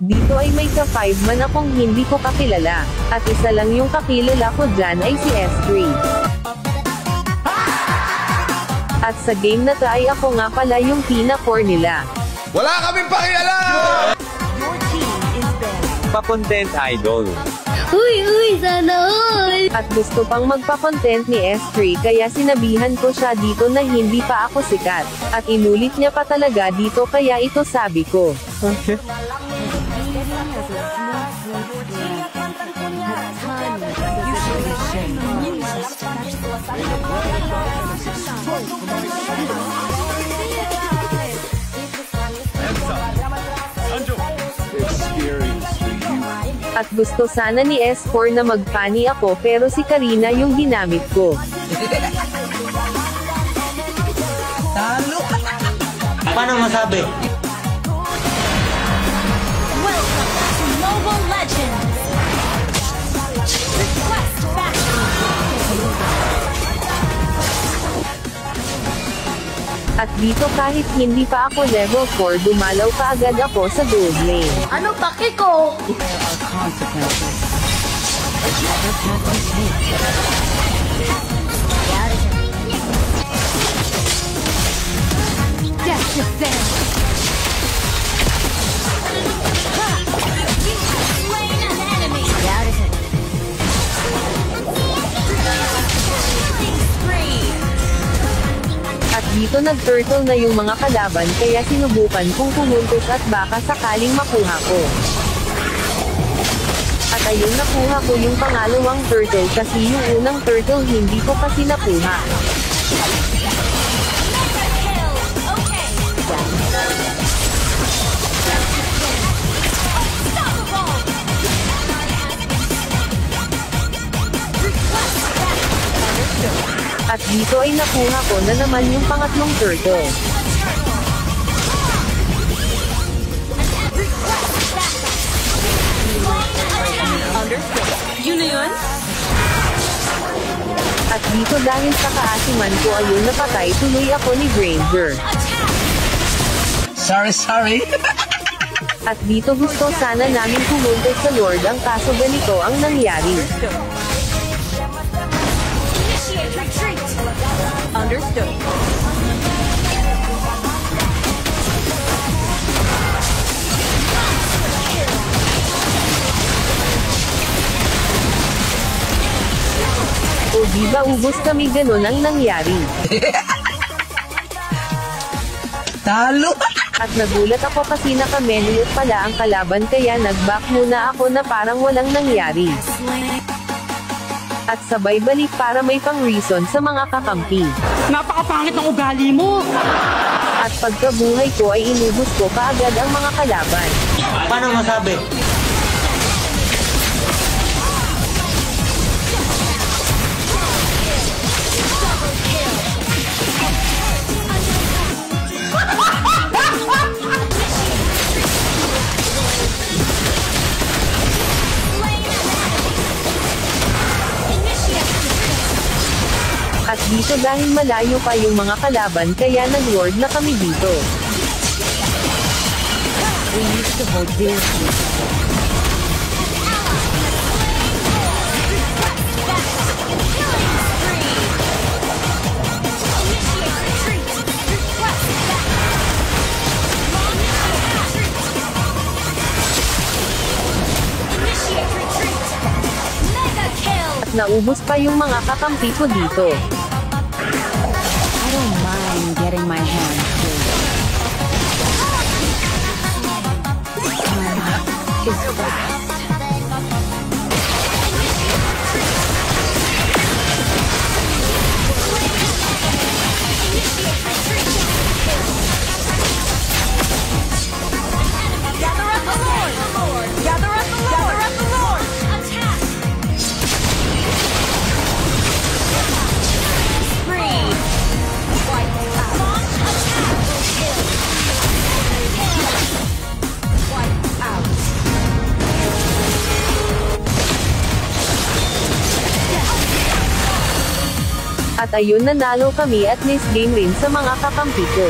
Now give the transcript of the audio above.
Dito ay may ka-5 man akong hindi ko kakilala, at isa lang yung kakilala ko dyan ay si S3. At sa game na to ay ako nga pala yung pina-core nila. Wala kaming pakialam! Pa-content idol. Uy, sana all! At gusto pang magpa-content ni S3 kaya sinabihan ko siya dito na hindi pa ako sikat. At inulit niya pa talaga dito kaya ito sabi ko. At gusto sana ni S4 na magpani ako pero si Karina yung ginamit ko. Talo! Paano masabi? Welcome to Mobile Legends! Request At dito kahit hindi pa ako level 4 dumalaw ka agad ako sa gold lane. Ano paki ko? Death defense! You have slain an enemy! Killing spree! At dito nag-turtle na yung mga kalaban kaya sinubukan kong pumuntos at baka sakaling makuha ko. At ayun nakuha ko yung pangalawang turtle kasi yung unang turtle hindi ko kasi nakuha. At dito ay nakuha ko na naman yung pangatlong turtle. Yun na yun? At dito dahil sa kaasiman ko ayun napatay tuloy ako ni Granger. Sorry. At dito gusto sana namin pumunta sa Lord ang kaso ganito ang nangyari. Initiate retreat! Understood. O di ba ubos kami ganun ang nangyari. Talo! At nagulat ako kasi naka-menu pala ang kalaban kaya nag-back muna ako na parang walang nangyari. At sabay balik para may pang-reason sa mga kakampi. Napakapangit ng ugali mo! At pagkabuhay ko ay inubos ko kaagad ang mga kalaban. Paano masabi? At dito dahil malayo pa yung mga kalaban kaya nag-lord na kami dito. We used to hold this. At naubos pa yung mga kakampi ko dito. I don't mind getting my hands dirty. Is fast. Gather up the Lord! Gather up the Lord! Gather up the Lord! Attack! Spree! Wipe out! Launch attack! Kill! Wipe out! At ayun nanalo kami at least game rin sa mga kakampi ko.